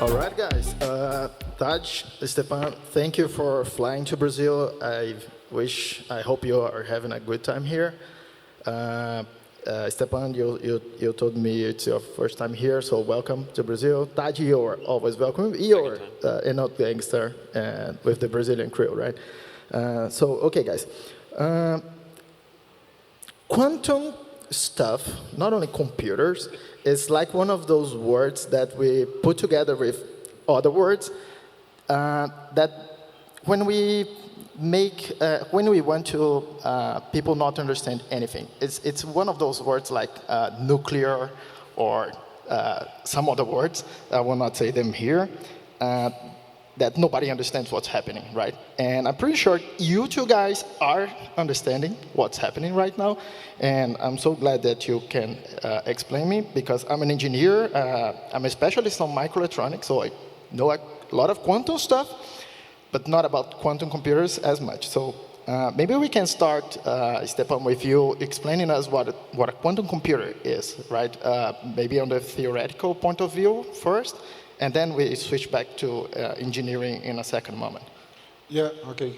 All right, guys. Tadge, Stepan, thank you for flying to Brazil. I hope you are having a good time here. Stepan, you told me it's your first time here, so welcome to Brazil. Tadge, you're always welcome. You're an old gangster with the Brazilian crew, right? Okay, guys. Quantum stuff, not only computers, is like one of those words that we put together with other words that when we want to people not understand anything, it's one of those words like nuclear or some other words. I will not say them here. That nobody understands what's happening, right? And I'm pretty sure you two guys are understanding what's happening right now. And I'm so glad that you can explain me, because I'm an engineer. I'm a specialist on microelectronics, so I know a lot of quantum stuff, but not about quantum computers as much. So maybe we can start, Stepan, with you explaining us what a quantum computer is, right? Maybe on the theoretical point of view first, and then we switch back to engineering in a second moment. Yeah, okay.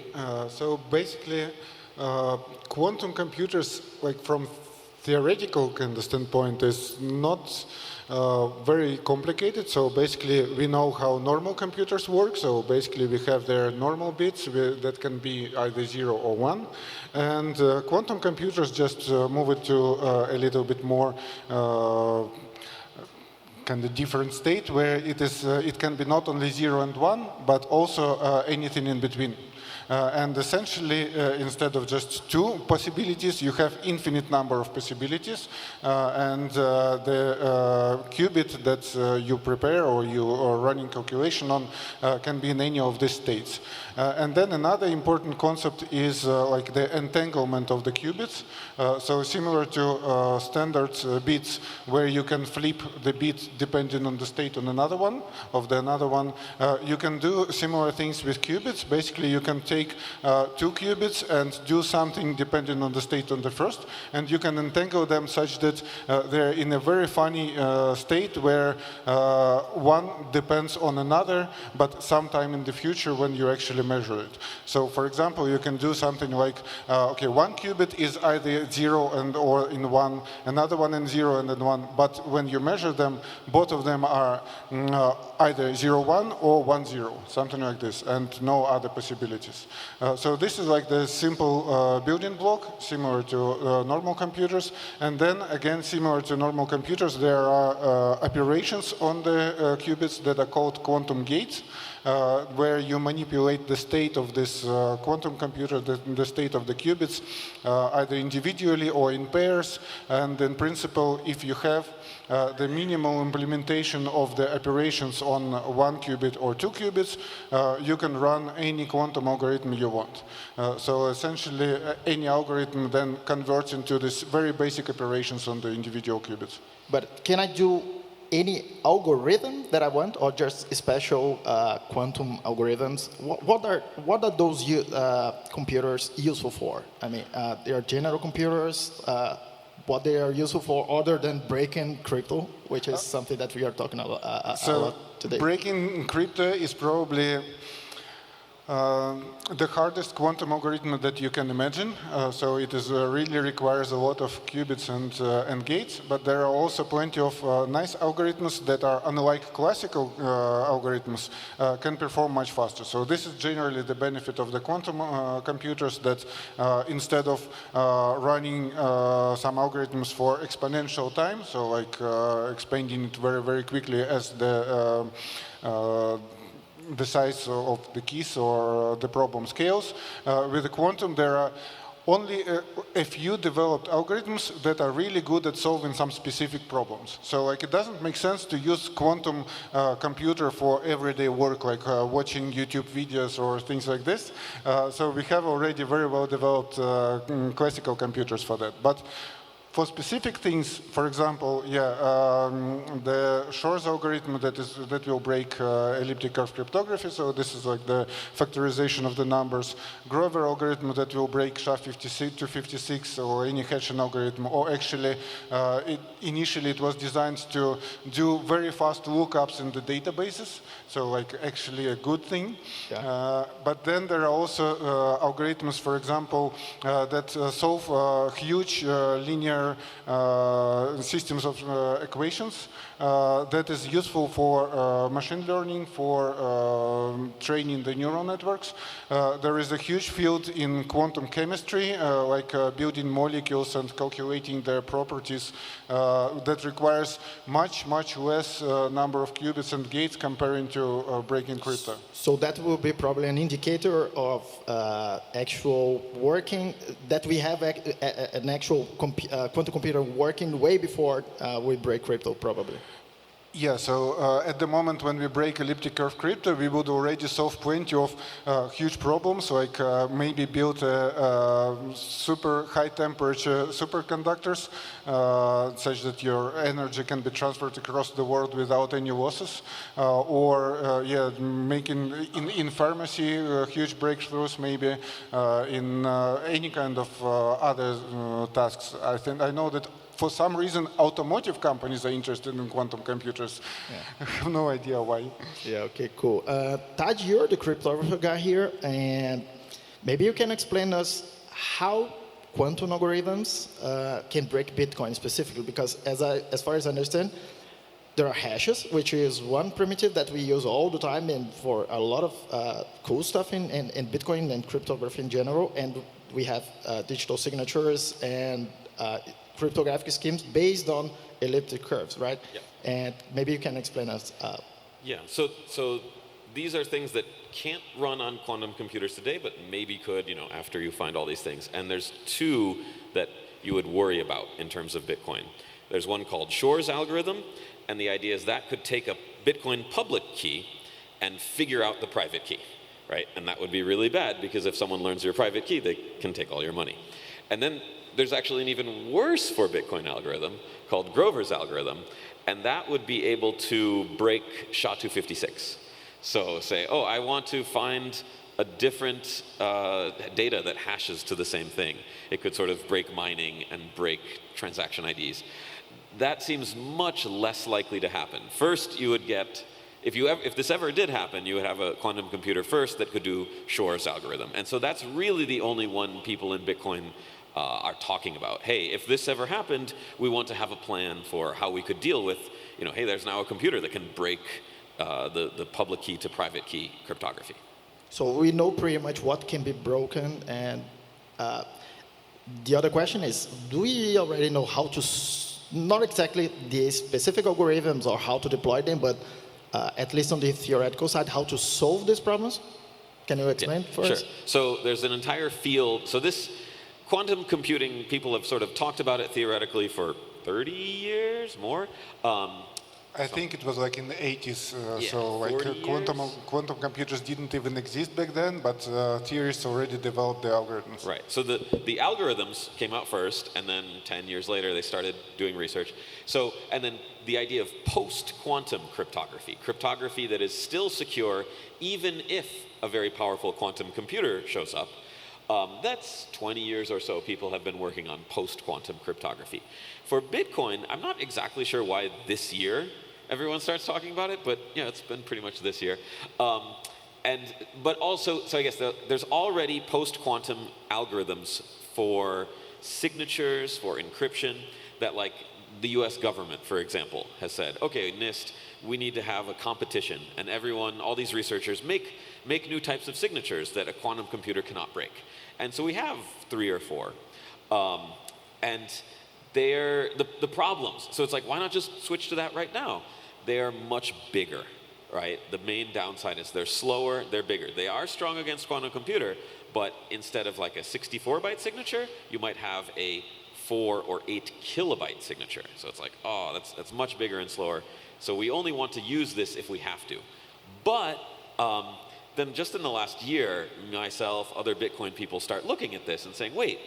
So basically, quantum computers, like from theoretical kind of standpoint, is not very complicated. So basically, we know how normal computers work. So basically, we have their normal bits that can be either 0 or 1. And quantum computers just move it to a little bit more kind of different state, where it can be not only 0 and 1, but also anything in between. And essentially, instead of just 2 possibilities, you have infinite number of possibilities. And the qubit that you prepare or you are running calculation on can be in any of these states. And then another important concept is like the entanglement of the qubits. So similar to standard bits, where you can flip the bit depending on the state on another one, you can do similar things with qubits. Basically, you can take 2 qubits and do something depending on the state on the first, and you can entangle them such that they're in a very funny state where one depends on another, but sometime in the future when you actually measure it. So, for example, you can do something like, okay, 1 qubit is either 0 and or in 1, another one in 0 and in 1, but when you measure them, both of them are either 0, 1 or 1, 0, something like this, and no other possibilities. So this is like the simple building block, similar to normal computers. And then, again, similar to normal computers, there are operations on the qubits that are called quantum gates, where you manipulate the state of this quantum computer, the state of the qubits, either individually or in pairs. And in principle, if you have the minimal implementation of the operations on 1 qubit or 2 qubits, you can run any quantum algorithm you want. So essentially, any algorithm then converts into this very basic operations on the individual qubits. But can I do any algorithm that I want, or just special quantum algorithms? What are those computers useful for? I mean, they are general computers. What they are useful for, other than breaking crypto, which is something that we are talking about a lot today. Breaking crypto is probably the hardest quantum algorithm that you can imagine. So it really requires a lot of qubits and gates, but there are also plenty of nice algorithms that are, unlike classical algorithms, can perform much faster. So this is generally the benefit of the quantum computers, that instead of running some algorithms for exponential time, so like expanding it very, very quickly as the size of the keys or the problem scales. With the quantum, there are only a few developed algorithms that are really good at solving some specific problems. So like, it doesn't make sense to use quantum computer for everyday work, like watching YouTube videos or things like this. So we have already very well developed classical computers for that. But For specific things, for example, the Shor's algorithm that will break elliptic curve cryptography. So this is like the factorization of the numbers. Grover algorithm that will break SHA-256 or any hashing algorithm. Or actually, initially it was designed to do very fast lookups in the databases. So like actually a good thing. Yeah. But then there are also algorithms, for example, that solve huge linear systems of equations that is useful for machine learning, for training the neural networks. There is a huge field in quantum chemistry, like building molecules and calculating their properties that requires much, much less number of qubits and gates comparing to breaking crypto. So that will be probably an indicator of actual working, that we have an actual quantum computer working way before we break crypto, probably. Yeah, so at the moment when we break elliptic curve crypto, we would already solve plenty of huge problems, like maybe build super high temperature superconductors, such that your energy can be transferred across the world without any losses, or making in pharmacy huge breakthroughs, maybe in any kind of other tasks. I know that for some reason, automotive companies are interested in quantum computers. Yeah. I have no idea why. Yeah, okay, cool. Tadge, you're the cryptographer guy here, and maybe you can explain us how quantum algorithms can break Bitcoin specifically, because as far as I understand, there are hashes, which is one primitive that we use all the time and for a lot of cool stuff in Bitcoin and cryptography in general, and we have digital signatures and cryptographic schemes based on elliptic curves, right? Yep. And maybe you can explain us. Yeah, so these are things that can't run on quantum computers today, but maybe could, after you find all these things. And there's two that you would worry about in terms of Bitcoin. There's one called Shor's algorithm, and the idea is that could take a Bitcoin public key and figure out the private key, right? And that would be really bad, because if someone learns your private key, they can take all your money. And then there's actually an even worse for Bitcoin algorithm called Grover's algorithm, and that would be able to break SHA-256. So say, I want to find a different data that hashes to the same thing. It could sort of break mining and break transaction IDs. That seems much less likely to happen. First, you would get, if this ever did happen, you would have a quantum computer first that could do Shor's algorithm. And so that's really the only one people in Bitcoin are talking about. Hey, if this ever happened, we want to have a plan for how we could deal with, hey, there's now a computer that can break the public key to private key cryptography. So we know pretty much what can be broken, and the other question is, do we already know how to, not exactly the specific algorithms or how to deploy them, but at least on the theoretical side, how to solve these problems? Can you explain for us? Sure. So there's an entire field. So this quantum computing, people have sort of talked about it theoretically for 30 years, more. I think it was like in the 80s, so like quantum computers didn't even exist back then, but theorists already developed the algorithms. Right, so the algorithms came out first, and then 10 years later they started doing research. So, and then the idea of post-quantum cryptography that is still secure even if a very powerful quantum computer shows up. That's 20 years or so people have been working on post-quantum cryptography. For Bitcoin, I'm not exactly sure why this year everyone starts talking about it, but it's been pretty much this year. But also, so I guess there's already post-quantum algorithms for signatures, for encryption, that like the US government, for example, has said, okay, Neste, we need to have a competition, and everyone, all these researchers make new types of signatures that a quantum computer cannot break. And so we have 3 or 4. And they're the problems. So it's like, why not just switch to that right now? They're much bigger, right? The main downside is they're slower, they're bigger. They are strong against quantum computer, but instead of like a 64-byte signature, you might have a 4 or 8 kilobyte signature. So it's like, that's much bigger and slower. So we only want to use this if we have to. But then just in the last year, myself, other Bitcoin people start looking at this and saying, wait,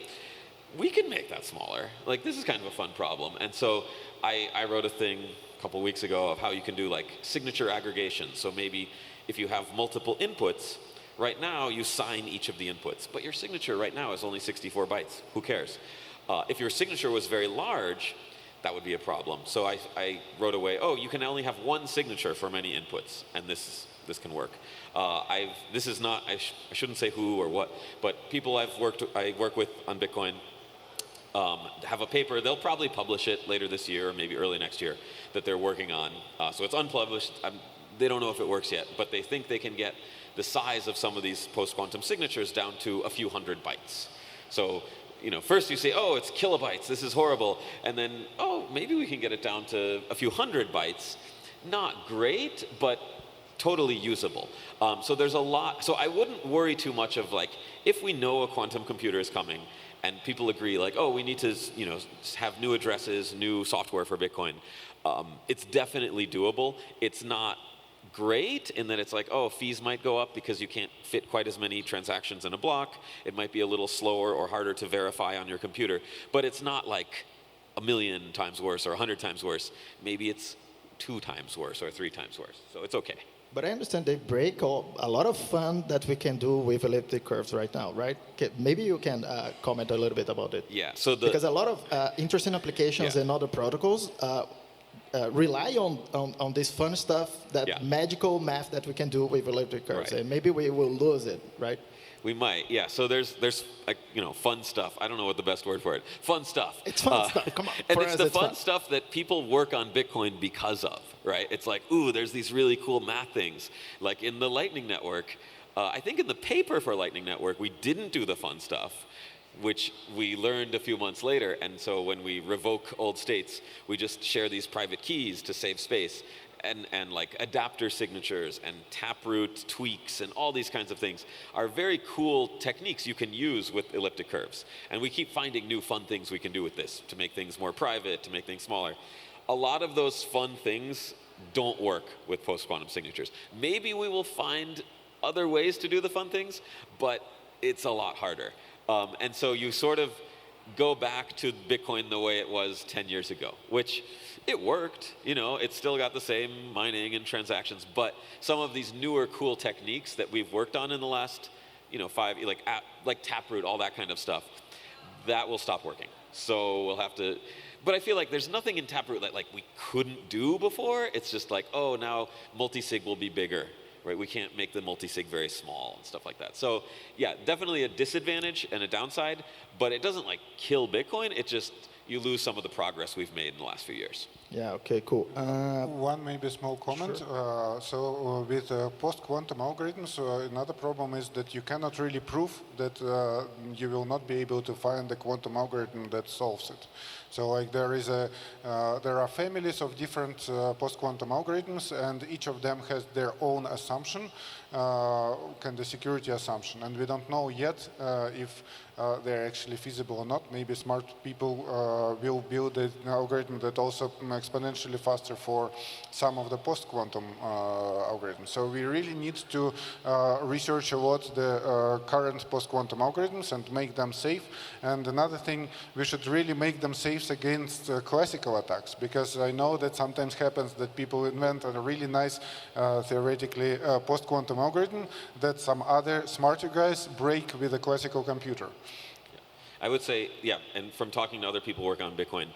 we can make that smaller. Like, this is kind of a fun problem. And so I wrote a thing a couple weeks ago of how you can do like signature aggregation. So maybe if you have multiple inputs, right now you sign each of the inputs, but your signature right now is only 64 bytes. Who cares? If your signature was very large, that would be a problem. So I wrote a way, you can only have one signature for many inputs, and this can work. This is not, I shouldn't say who or what, but people I work with on Bitcoin have a paper. They'll probably publish it later this year or maybe early next year that they're working on. So it's unpublished. They don't know if it works yet, but they think they can get the size of some of these post-quantum signatures down to a few hundred bytes. So, first you say, it's kilobytes, this is horrible. And then, maybe we can get it down to a few hundred bytes. Not great, but totally usable. So there's a lot. So I wouldn't worry too much of like, if we know a quantum computer is coming and people agree like, we need to, have new addresses, new software for Bitcoin. It's definitely doable. It's not great in that it's like, fees might go up because you can't fit quite as many transactions in a block. It might be a little slower or harder to verify on your computer, but it's not like 1,000,000 times worse or 100 times worse. Maybe it's 2 times worse or 3 times worse, so it's okay. But I understand they break a lot of fun that we can do with elliptic curves right now, right? Okay, maybe you can comment a little bit about it. Yeah, so because a lot of interesting applications and other protocols rely on this fun stuff, that magical math that we can do with elliptic curves, and maybe we will lose it, right? We might, yeah. So there's like, fun stuff. I don't know what the best word for it. Fun stuff. It's fun stuff. Come on. And it's the fun stuff that people work on Bitcoin because of, right? It's like, there's these really cool math things. Like in the Lightning Network, I think in the paper for Lightning Network, we didn't do the fun stuff, which we learned a few months later. And so when we revoke old states, we just share these private keys to save space. And like adapter signatures and taproot tweaks and all these kinds of things are very cool techniques you can use with elliptic curves. And we keep finding new fun things we can do with this to make things more private, to make things smaller. A lot of those fun things don't work with post-quantum signatures. Maybe we will find other ways to do the fun things, but it's a lot harder. And so you sort of go back to Bitcoin the way it was 10 years ago, which it worked, it still got the same mining and transactions, but some of these newer cool techniques that we've worked on in the last, 5, like taproot, all that kind of stuff, that will stop working. So we'll have to, but I feel like there's nothing in taproot that like we couldn't do before. It's just like, now multisig will be bigger, right? We can't make the multisig very small and stuff like that. So yeah, definitely a disadvantage and a downside, but it doesn't like kill Bitcoin. It just, you lose some of the progress we've made in the last few years. Yeah, okay, cool. One maybe small comment. Sure. With post-quantum algorithms, another problem is that you cannot really prove that you will not be able to find a quantum algorithm that solves it. So like there are families of different post-quantum algorithms, and each of them has their own assumption, kind of security assumption, and we don't know yet if they're actually feasible or not. Maybe smart people will build an algorithm that also exponentially faster for some of the post-quantum algorithms. So we really need to research a lot the current post-quantum algorithms and make them safe. And another thing, we should really make them safe against classical attacks, because I know that sometimes happens that people invent a really nice, theoretically, post-quantum algorithm that some other smarter guys break with a classical computer. I would say, and from talking to other people working on Bitcoin,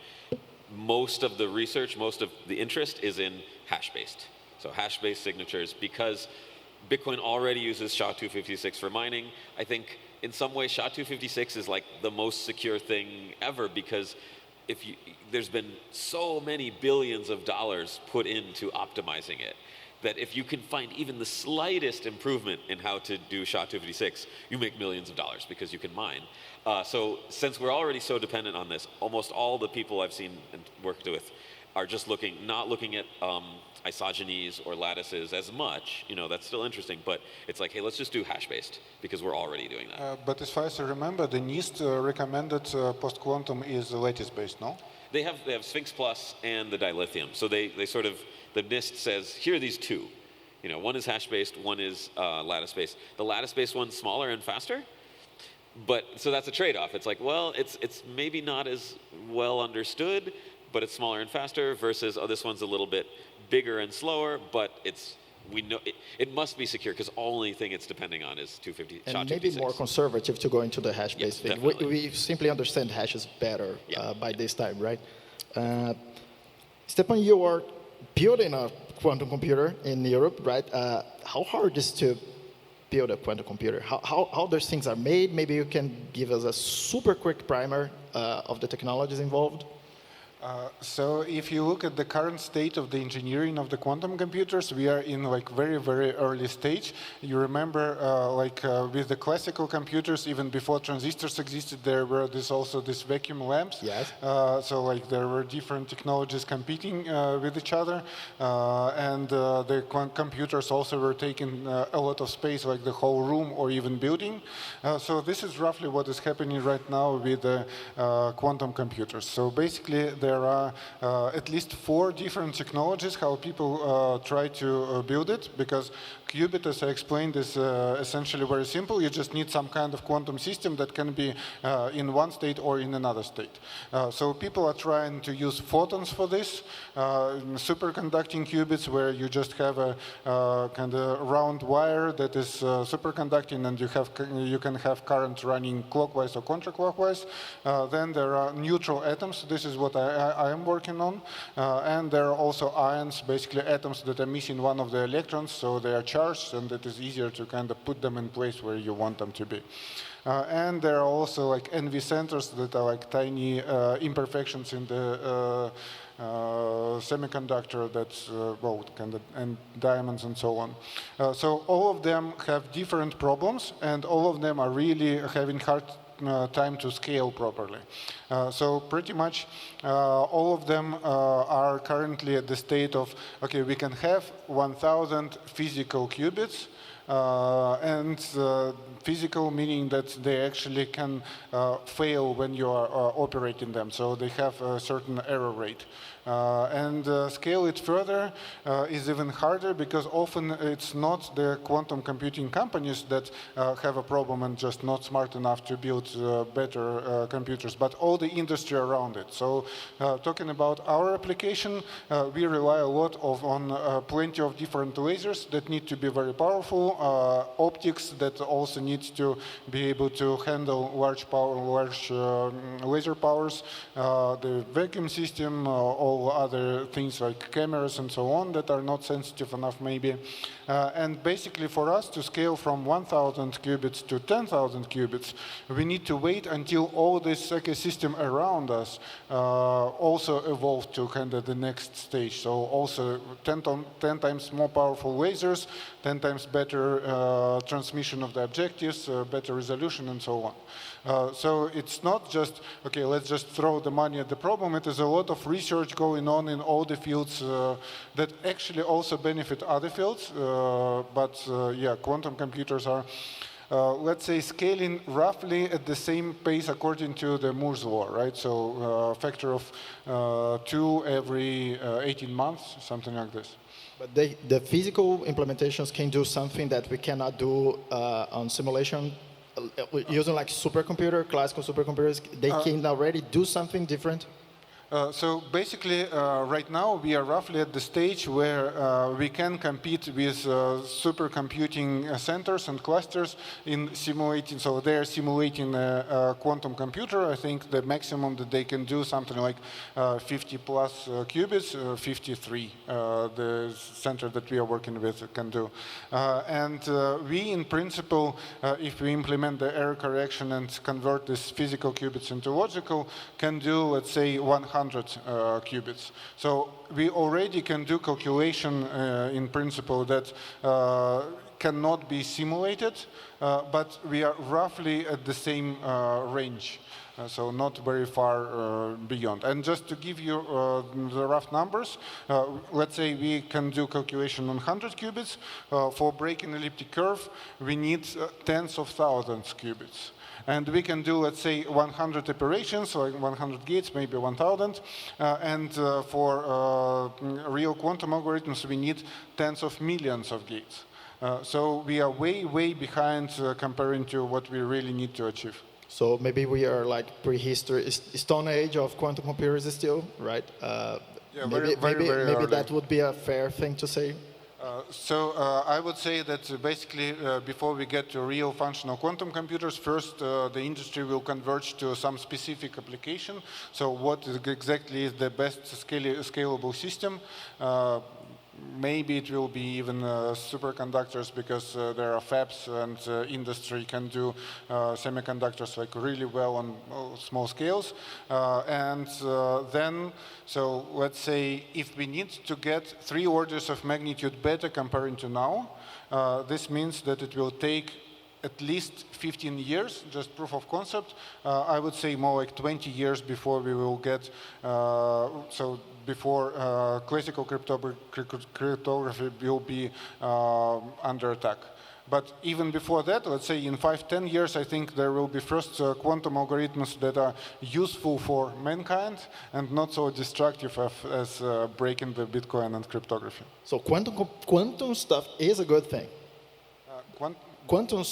most of the research, most of the interest is in hash-based. So hash-based signatures, because Bitcoin already uses SHA-256 for mining. I think in some ways SHA-256 is like the most secure thing ever, because there's been so many billions of dollars put into optimizing it, that if you can find even the slightest improvement in how to do SHA-256, you make millions of dollars because you can mine. So since we're already so dependent on this, almost all the people I've seen and worked with are just not looking at isogenies or lattices as much. That's still interesting, but it's like, hey, let's just do hash-based because we're already doing that. But as far as I remember, the Neste recommended post-quantum is lattice-based, no? They have Sphinx Plus and the dilithium. So they sort of, the NIST says, here are these two. One is hash-based, one is lattice-based. The lattice-based one's smaller and faster. But so that's a trade-off. It's like, well, it's maybe not as well understood, but it's smaller and faster. Versus, oh, this one's a little bit bigger and slower, but we know it must be secure because only thing it's depending on is 250. And maybe more conservative to go into the hash-based thing. We simply understand hashes better by this time, right? Stepan, you are building a quantum computer in Europe, right? How hard is to build a quantum computer? How those things are made? Maybe you can give us a super quick primer of the technologies involved. So if you look at the current state of the engineering of the quantum computers, we are in like very, very early stage. You remember with the classical computers, even before transistors existed, there were also these vacuum lamps. Yes. So like there were different technologies competing with each other. And the computers also were taking a lot of space, like the whole room or even building. So this is roughly what is happening right now with the quantum computers. So basically, there are at least 4 different technologies how people try to build it, because qubit, as I explained, is essentially very simple. You just need some kind of quantum system that can be in one state or in another state. So people are trying to use photons for this, superconducting qubits, where you just have a kind of round wire that is superconducting, and you can have current running clockwise or counterclockwise. Then there are neutral atoms. This is what I am working on. And there are also ions, basically atoms that are missing one of the electrons, so they are charged, and it is easier to kind of put them in place where you want them to be. And there are also like NV centers that are like tiny imperfections in the semiconductor that's and diamonds and so on. So all of them have different problems, and all of them are really having hard time to scale properly. So pretty much all of them are currently at the state of, okay, we can have 1,000 physical qubits, and physical meaning that they actually can fail when you are operating them. So they have a certain error rate. And scale it further is even harder, because often it's not the quantum computing companies that have a problem and just not smart enough to build better computers, but all the industry around it. So talking about our application, we rely a lot on plenty of different lasers that need to be very powerful, optics that also needs to be able to handle large laser powers, the vacuum system, all other things like cameras and so on that are not sensitive enough maybe. And basically for us to scale from 1,000 qubits to 10,000 qubits, we need to wait until all this ecosystem around us also evolve to kind of the next stage. So also 10 times more powerful lasers, 10 times better transmission of the objectives, better resolution, and so on. So it's not just, okay, let's just throw the money at the problem. It is a lot of research going on in all the fields that actually also benefit other fields. Yeah, quantum computers are, let's say, scaling roughly at the same pace according to the Moore's law, right? So a factor of 2 every 18 months, something like this. But the physical implementations can do something that we cannot do on simulation. Using like supercomputer, classical supercomputers, they can already do something different? So basically, right now, we are roughly at the stage where we can compete with supercomputing centers and clusters in simulating. So they're simulating a quantum computer. I think the maximum that they can do something like 50 plus qubits, 53, the center that we are working with can do. And we, in principle, if we implement the error correction and convert these physical qubits into logical, can do, let's say, 100 qubits. So we already can do calculation in principle that cannot be simulated, but we are roughly at the same range. So not very far beyond. And just to give you the rough numbers, let's say we can do calculation on 100 qubits. For breaking elliptic curve, we need tens of thousands qubits. And we can do, let's say, 100 operations, like 100 gates, maybe 1,000. And for real quantum algorithms, we need tens of millions of gates. So we are way behind comparing to what we really need to achieve. So maybe we are like prehistory, Stone Age of quantum computers still, right? Yeah, maybe very early. that would be a fair thing to say. So I would say that basically before we get to real functional quantum computers, first the industry will converge to some specific application. So what exactly is the best scalable system? Maybe it will be even superconductors because there are fabs and industry can do semiconductors like really well on small scales. Then, so let's say if we need to get 3 orders of magnitude better comparing to now, this means that it will take at least 15 years, just proof of concept. I would say more like 20 years before we will get, before classical cryptography will be under attack. But even before that, let's say in 5-10 years, I think there will be first quantum algorithms that are useful for mankind and not so destructive as breaking the Bitcoin and cryptography. So quantum stuff is a good thing. Quantum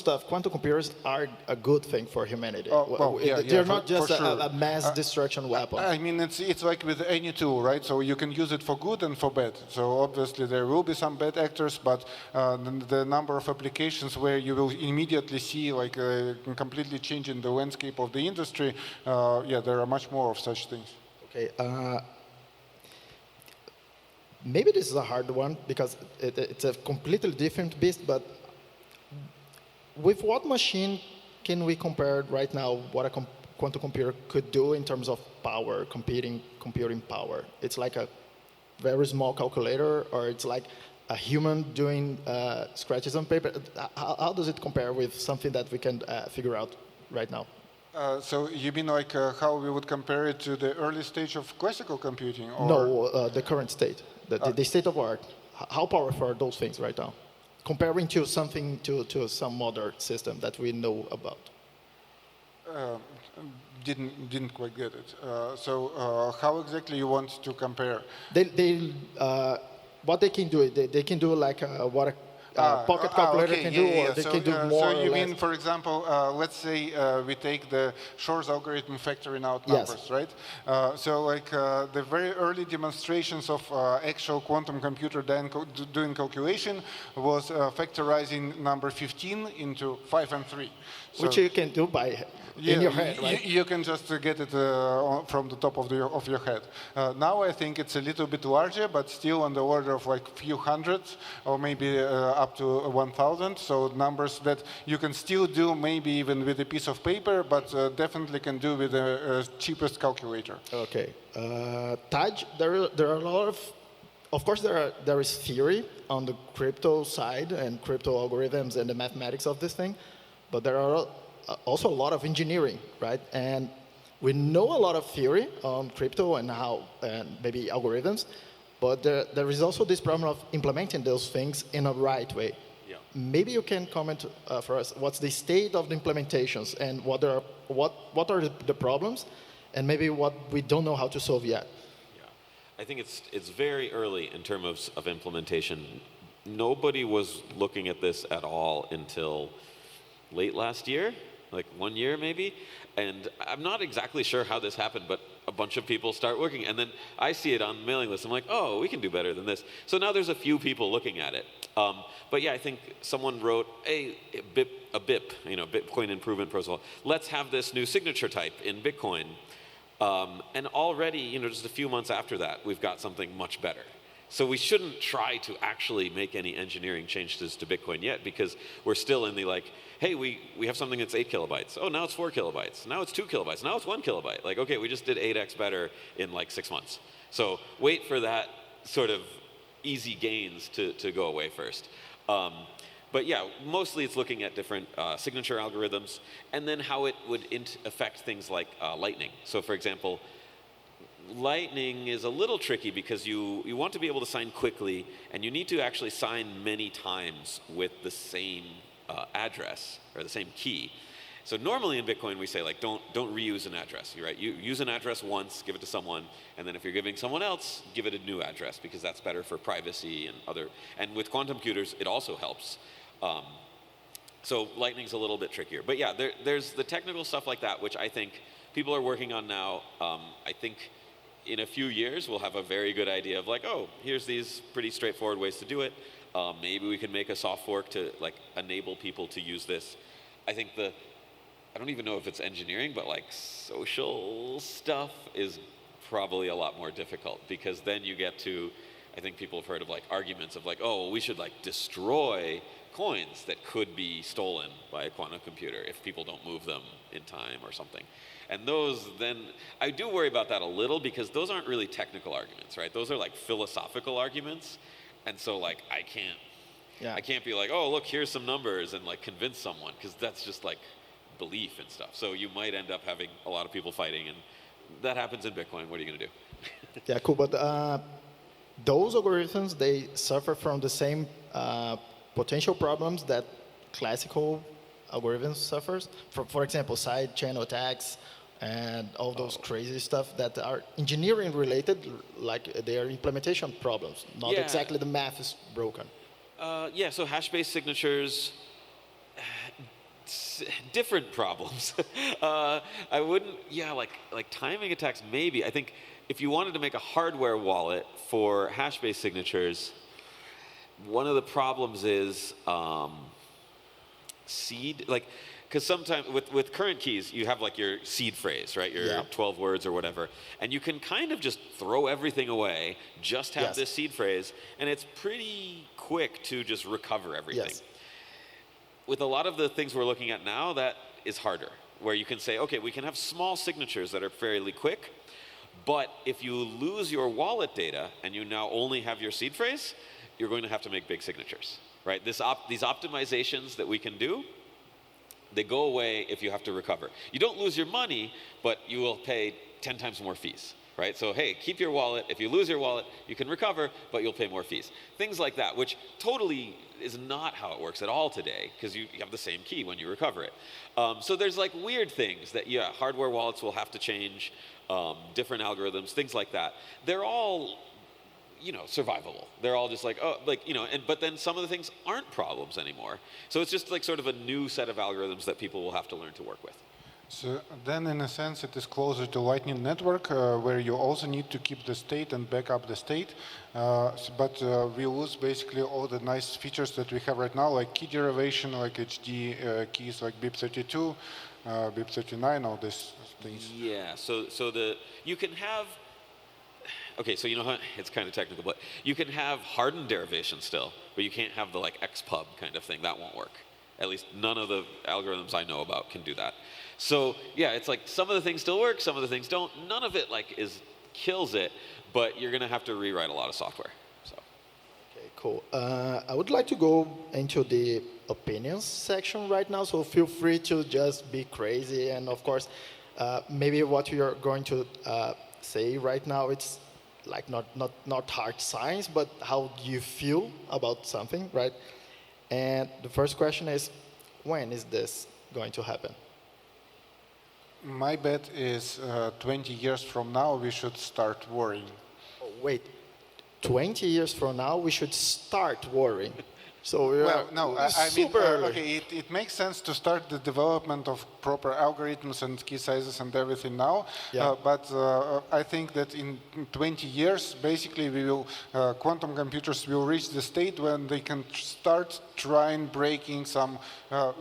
computers are a good thing for humanity. They're not just a mass destruction weapon. I mean, it's like with any tool, right? So you can use it for good and for bad. So obviously there will be some bad actors, but the number of applications where you will immediately see like completely changing the landscape of the industry, there are much more of such things. Okay. Maybe this is a hard one because it's a completely different beast, but with what machine can we compare right now what a quantum computer could do in terms of power, computing power? It's like a very small calculator, or it's like a human doing scratches on paper. How does it compare with something that we can figure out right now? So you mean like how we would compare it to the early stage of classical computing? Or? No, the current state, the state of art. How powerful are those things right now? Comparing to something to some modern system that we know about. Didn't quite get it. So how exactly you want to compare? What they can do? They can do like what a pocket calculator can do, or they can do more. So you or mean, less. for example, let's say we take the Shor's algorithm factoring out numbers, Yes. right? So like the very early demonstrations of actual quantum computer doing calculation was factorizing number 15 into 5 and 3. So Which you can do by in your head, right? You can just get it from the top of your head. Now I think it's a little bit larger, but still on the order of like few hundreds, or maybe up to 1,000. So numbers that you can still do maybe even with a piece of paper, but definitely can do with the cheapest calculator. Okay. Tadge, there are a lot of course there is theory on the crypto side and crypto algorithms and the mathematics of this thing, but there are also a lot of engineering, right? And we know a lot of theory on crypto and maybe algorithms, but there is also this problem of implementing those things in a right way. Yeah. Maybe you can comment for us what's the state of the implementations and what are the problems, and maybe what we don't know how to solve yet. I think it's very early in terms of implementation. Nobody was looking at this at all until late last year, like 1 year maybe. And I'm not exactly sure how this happened, but a bunch of people start working. And then I see it on the mailing list. I'm like, oh, we can do better than this. So now there's a few people looking at it. But yeah, I think someone wrote a BIP, Bitcoin Improvement Protocol. Let's have this new signature type in Bitcoin. And already, just a few months after that, we've got something much better. So we shouldn't try to actually make any engineering changes to Bitcoin yet, because we're still in the hey, we have something that's 8 kilobytes. Oh, now it's 4 kilobytes. Now it's 2 kilobytes. Now it's 1 kilobyte. Like, okay, we just did 8x better in like 6 months. So wait for that sort of easy gains to go away first. But yeah, mostly it's looking at different signature algorithms, and then how it would affect things like Lightning. So for example, Lightning is a little tricky because you want to be able to sign quickly, and you need to actually sign many times with the same address or the same key. So normally in Bitcoin we say like don't reuse an address, right? You use an address once, give it to someone, and then if you're giving someone else, give it a new address because that's better for privacy and other. And with quantum computers, it also helps. So Lightning's a little bit trickier, but yeah, there's the technical stuff like that, which I think people are working on now. I think in a few years we'll have a very good idea of like, oh, here's these pretty straightforward ways to do it. Maybe we can make a soft fork to like enable people to use this. I think I don't even know if it's engineering, but like social stuff is probably a lot more difficult because then you get to, I think people have heard of like arguments of like, oh, we should like destroy coins that could be stolen by a quantum computer if people don't move them in time or something. And those then, I do worry about that a little because those aren't really technical arguments, right? Those are like philosophical arguments. And so like I can't be like, oh, look, here's some numbers and like convince someone because that's just like belief and stuff. So you might end up having a lot of people fighting, and that happens in Bitcoin. What are you going to do? Yeah, cool. But those algorithms, they suffer from the same potential problems that classical algorithms suffers. For example, side channel attacks and all those crazy stuff that are engineering related, like they are implementation problems. Not exactly the math is broken. Yeah, so hash-based signatures, different problems. I wouldn't, like timing attacks maybe. I think if you wanted to make a hardware wallet for hash-based signatures, one of the problems is seed, like, because sometimes with current keys, you have like your seed phrase, right? Your 12 words or whatever. And you can kind of just throw everything away, just have this seed phrase, and it's pretty quick to just recover everything. Yes. With a lot of the things we're looking at now, that is harder, where you can say, okay, we can have small signatures that are fairly quick, but if you lose your wallet data and you now only have your seed phrase, you're going to have to make big signatures, right? These optimizations that we can do, they go away if you have to recover. You don't lose your money, but you will pay 10 times more fees, right? So, hey, keep your wallet. If you lose your wallet, you can recover, but you'll pay more fees. Things like that, which totally is not how it works at all today, because you have the same key when you recover it. So there's like weird things that, hardware wallets will have to change, different algorithms, things like that. They're all survivable. They're all just like, but then some of the things aren't problems anymore. So it's just like sort of a new set of algorithms that people will have to learn to work with. So then in a sense it is closer to Lightning Network where you also need to keep the state and back up the state. But we lose basically all the nice features that we have right now, like key derivation, like HD keys like BIP32, BIP39, all these things. Yeah, so you can have, okay, so how it's kind of technical, but you can have hardened derivation still, but you can't have the like XPub kind of thing. That won't work. At least none of the algorithms I know about can do that. So yeah, it's like some of the things still work, some of the things don't. None of it like kills it, but you're gonna have to rewrite a lot of software. So. Okay, cool. I would like to go into the opinions section right now, so feel free to just be crazy. And of course, maybe what you're going to say right now, it's like not hard science, but how do you feel about something, right? And the first question is, when is this going to happen? My bet is 20 years from now we should start worrying. Oh, wait, 20 years from now we should start worrying. So I mean, early. Okay, it makes sense to start the development of proper algorithms and key sizes and everything now. Yeah. But I think that in 20 years, basically, quantum computers will reach the state when they can start trying breaking some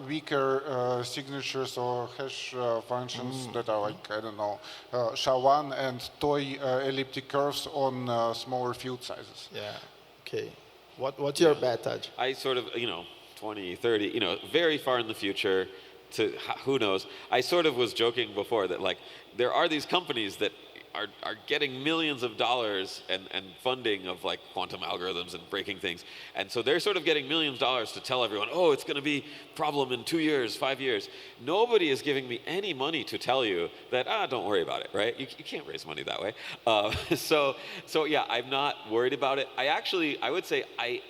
weaker signatures or hash functions that are like, I don't know, SHA-1 and toy elliptic curves on smaller field sizes. Yeah. Okay. What's your bet, Tadge? I sort of, 20, 30, very far in the future, to who knows. I sort of was joking before that like there are these companies that are getting millions of dollars and funding of like quantum algorithms and breaking things. And so they're sort of getting millions of dollars to tell everyone, oh, it's going to be a problem in 2 years, 5 years. Nobody is giving me any money to tell you that, don't worry about it, right? You can't raise money that way. So yeah, I'm not worried about it. I would say I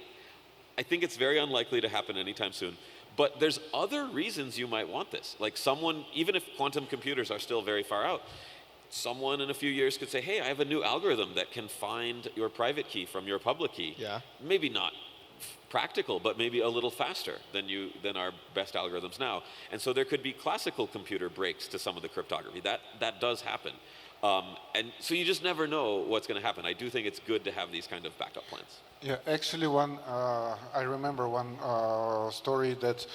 think it's very unlikely to happen anytime soon. But there's other reasons you might want this. Like someone, even if quantum computers are still very far out, someone in a few years could say, hey, I have a new algorithm that can find your private key from your public key. Yeah. Maybe not practical, but maybe a little faster than our best algorithms now. And so there could be classical computer breaks to some of the cryptography. That does happen. And so you just never know what's going to happen. I do think it's good to have these kind of backup plans. Yeah, actually, I remember one story that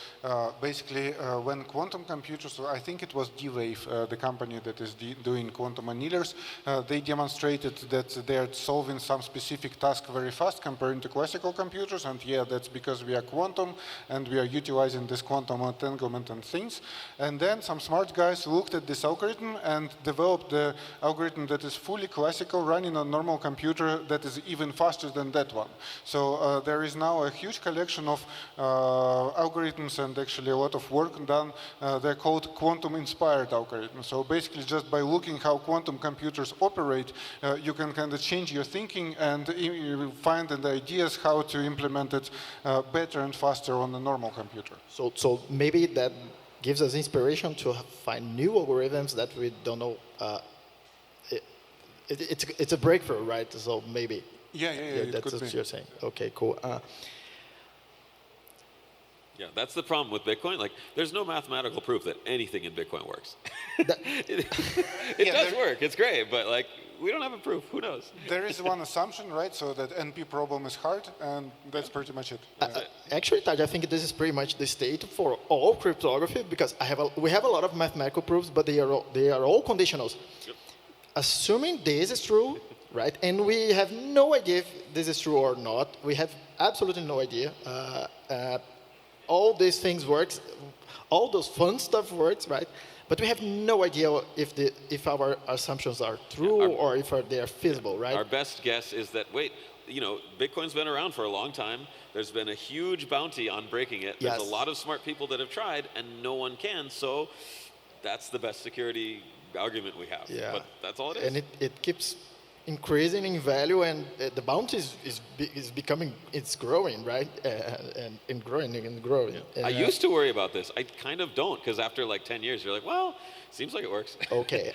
basically when quantum computers, I think it was D-Wave, the company that is doing quantum annealers, they demonstrated that they are solving some specific task very fast compared to classical computers, and yeah, that's because we are quantum and we are utilizing this quantum entanglement and things. And then some smart guys looked at this algorithm and developed the algorithm that is fully classical, running on a normal computer that is even faster than that one. So there is now a huge collection of algorithms and actually a lot of work done. They're called quantum-inspired algorithms. So basically just by looking how quantum computers operate, you can kind of change your thinking and you find the ideas how to implement it better and faster on a normal computer. So maybe that gives us inspiration to find new algorithms that we don't know. It's a breakthrough, right? So maybe. Yeah, that's what you're saying. Okay, cool. Yeah, that's the problem with Bitcoin. Like, there's no mathematical proof that anything in Bitcoin works. It does work. It's great, but like, we don't have a proof. Who knows? There is one assumption, right? So that NP problem is hard, and that's pretty much it. Actually, Tadge, I think this is pretty much the state for all cryptography because we have a lot of mathematical proofs, but they are all conditionals. Yep. Assuming this is true, right? And we have no idea if this is true or not. We have absolutely no idea. All these things works, all those fun stuff works, right? But we have no idea if our assumptions are true or if they are feasible, right? Our best guess is that, Bitcoin's been around for a long time. There's been a huge bounty on breaking it. There's a lot of smart people that have tried, and no one can. So that's the best security argument we have. Yeah. But that's all it is. And it keeps increasing in value, and the bounty is becoming, it's growing, right? And growing and growing. And, I used to worry about this. I kind of don't, because after like 10 years, you're like, well, seems like it works. Okay.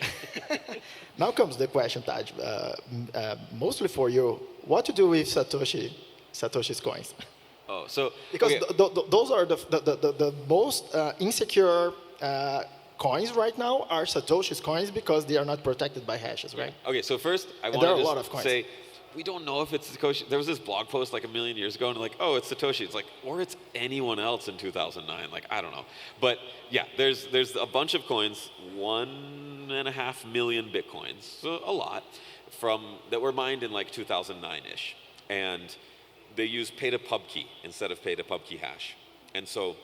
Now comes the question, Tadge, mostly for you. What to do with Satoshi's coins? Oh, so because okay. Those are the most insecure coins right now are Satoshi's coins because they are not protected by hashes, right? Okay, so first I want to say we don't know if it's Satoshi. There was this blog post like a million years ago, and like, oh, it's Satoshi. It's like, or it's anyone else in 2009. Like, I don't know. But yeah, there's a bunch of coins, 1.5 million bitcoins, so a lot, that were mined in like 2009-ish, and they use pay-to-pub key instead of pay-to-pub key hash, and so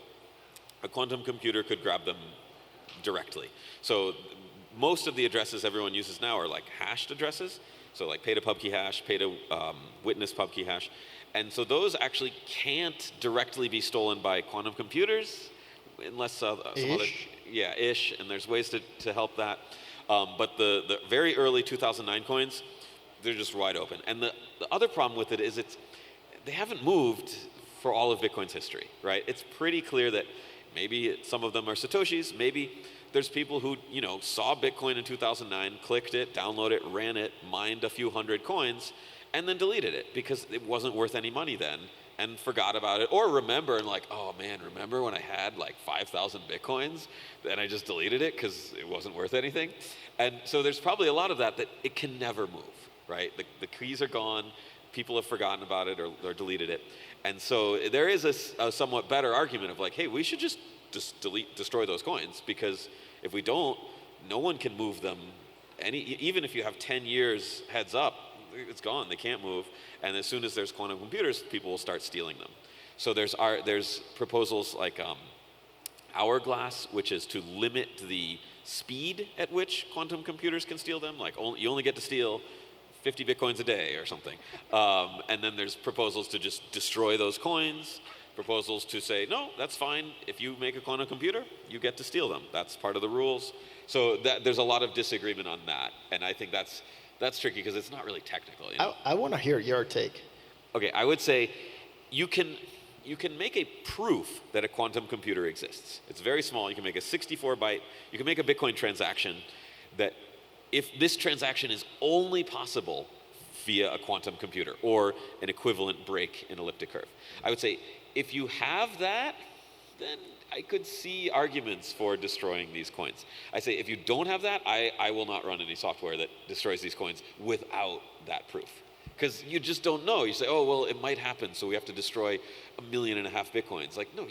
a quantum computer could grab them directly. So most of the addresses everyone uses now are like hashed addresses. So like pay-to-pub key hash, pay-to-witness pub key hash. And so those actually can't directly be stolen by quantum computers unless some other, ish, and there's ways to help that. But the very early 2009 coins, they're just wide open. And the other problem with it is they haven't moved for all of Bitcoin's history, right? It's pretty clear that maybe some of them are Satoshis. Maybe there's people who, saw Bitcoin in 2009, clicked it, downloaded it, ran it, mined a few hundred coins, and then deleted it because it wasn't worth any money then and forgot about it. Or remember and like, oh man, remember when I had like 5,000 Bitcoins? Then I just deleted it because it wasn't worth anything. And so there's probably a lot of that it can never move, right? The keys are gone. People have forgotten about it or deleted it. And so there is a somewhat better argument of like, hey, we should just destroy those coins because if we don't, no one can move them. Even if you have 10 years heads up, it's gone. They can't move. And as soon as there's quantum computers, people will start stealing them. So there's proposals like Hourglass, which is to limit the speed at which quantum computers can steal them. Like you only get to steal 50 Bitcoins a day or something. And then there's proposals to just destroy those coins, proposals to say, no, that's fine. If you make a quantum computer, you get to steal them. That's part of the rules. So there's a lot of disagreement on that. And I think that's tricky because it's not really technical. I want to hear your take. Okay, I would say you can you can make a proof that a quantum computer exists. It's very small. You can make a 64-byte. You can make a Bitcoin transaction that if this transaction is only possible via a quantum computer or an equivalent break in elliptic curve. I would say if you have that, then I could see arguments for destroying these coins. I say if you don't have that, I will not run any software that destroys these coins without that proof. Because you just don't know. You say, oh, well, it might happen, so we have to destroy 1.5 million Bitcoins. Like, no,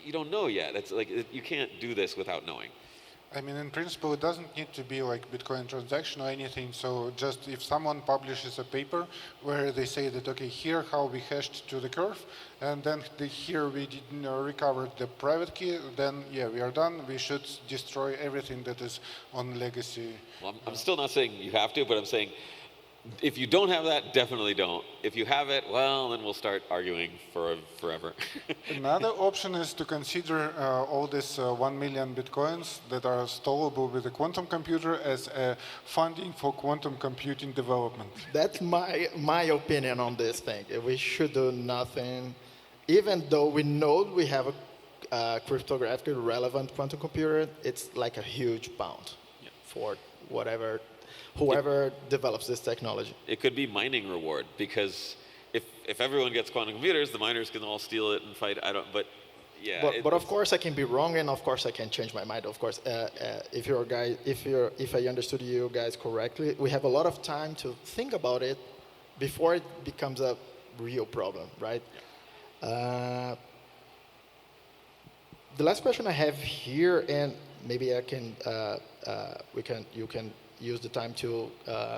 you don't know yet. That's like, you can't do this without knowing. I mean, in principle, it doesn't need to be like Bitcoin transaction or anything. So just if someone publishes a paper where they say that, okay, here how we hashed to the curve, and then here we recovered the private key, then yeah, we are done. We should destroy everything that is on legacy. Well, I'm still not saying you have to, but I'm saying if you don't have that, definitely don't. If you have it, well, then we'll start arguing forever. Another option is to consider all these 1 million Bitcoins that are storeable with a quantum computer as a funding for quantum computing development. That's my opinion on this thing. We should do nothing, even though we know we have a cryptographically relevant quantum computer. It's like a huge bound for whoever develops this technology. It could be mining reward, because if everyone gets quantum computers, the miners can all steal it and fight. But yeah. But of course I can be wrong, and of course I can change my mind. Of course, if I understood you guys correctly, we have a lot of time to think about it before it becomes a real problem, right? Yeah. The last question I have here, and maybe I can, you can use the time to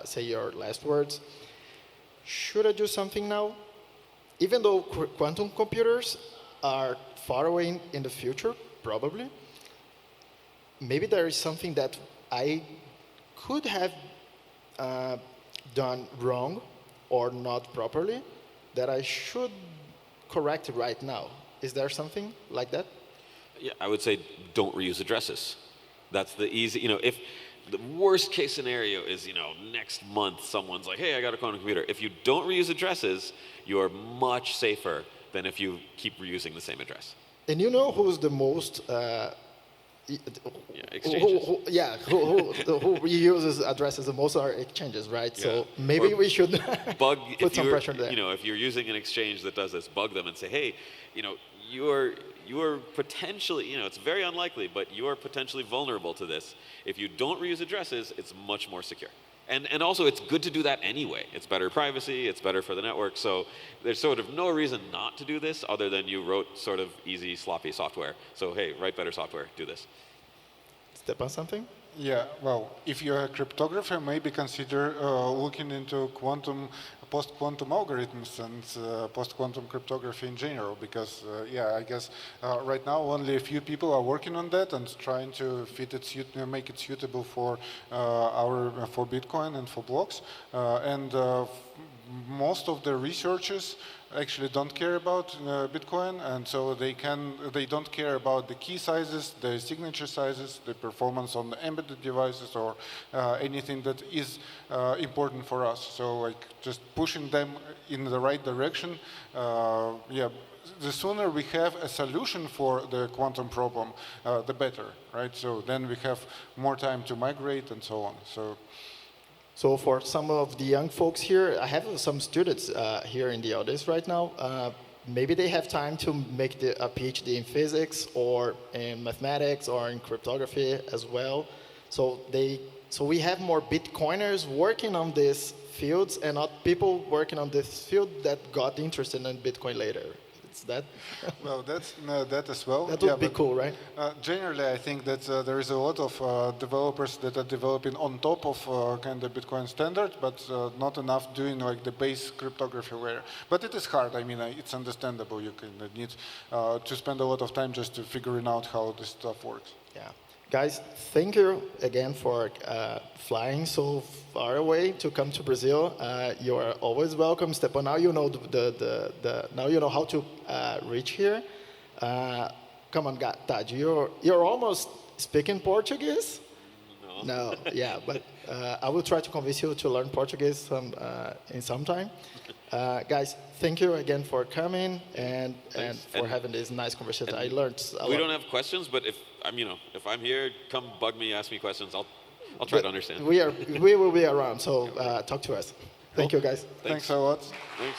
say your last words. Should I do something now? Even though quantum computers are far away in the future, probably, maybe there is something that I could have done wrong or not properly that I should correct right now. Is there something like that? Yeah, I would say don't reuse addresses. That's the easy, if the worst case scenario is, next month someone's like, hey, I got a quantum computer. If you don't reuse addresses, you're much safer than if you keep reusing the same address. And you know who's the most... exchanges. Who reuses addresses the most are exchanges, right? Yeah. So maybe we should put some pressure there. If you're using an exchange that does this, bug them and say, hey, you're potentially, it's very unlikely, but you are potentially vulnerable to this. If you don't reuse addresses, it's much more secure. And also, it's good to do that anyway. It's better privacy, it's better for the network, so there's sort of no reason not to do this other than you wrote sort of easy, sloppy software. So hey, write better software, do this. Stepan, something? Yeah, well, if you're a cryptographer, maybe consider looking into post-quantum algorithms and post-quantum cryptography in general, because, I guess right now only a few people are working on that and trying to make it suitable for for Bitcoin and for blocks. Most of the researchers actually don't care about Bitcoin, and so they don't care about the key sizes, the signature sizes, the performance on the embedded devices, or anything that is important for us. So like just pushing them in the right direction, the sooner we have a solution for the quantum problem, the better, right? So then we have more time to migrate and so on. So for some of the young folks here, I have some students here in the audience right now. Maybe they have time to make a PhD in physics or in mathematics or in cryptography as well. So we have more Bitcoiners working on these fields and not people working on this field that got interested in Bitcoin later. That? Well, that's that as well. That would be cool, right? Generally, I think that there is a lot of developers that are developing on top of kind of Bitcoin standard, but not enough doing like the base cryptography layer. But it is hard. I mean, it's understandable. You need to spend a lot of time just to figuring out how this stuff works. Yeah. Guys, thank you again for flying so far away to come to Brazil. You are always welcome, Stepan. Now you know now you know how to reach here. Come on, Tadge, you're almost speaking Portuguese. No. No, yeah, but I will try to convince you to learn Portuguese in some time. Guys, thank you again for coming and for having this nice conversation. I learned a lot. We don't have questions, but if I'm here, come bug me, ask me questions. I'll try to understand. We will be around, so talk to us. Thank you, guys. Thanks a lot. Thanks.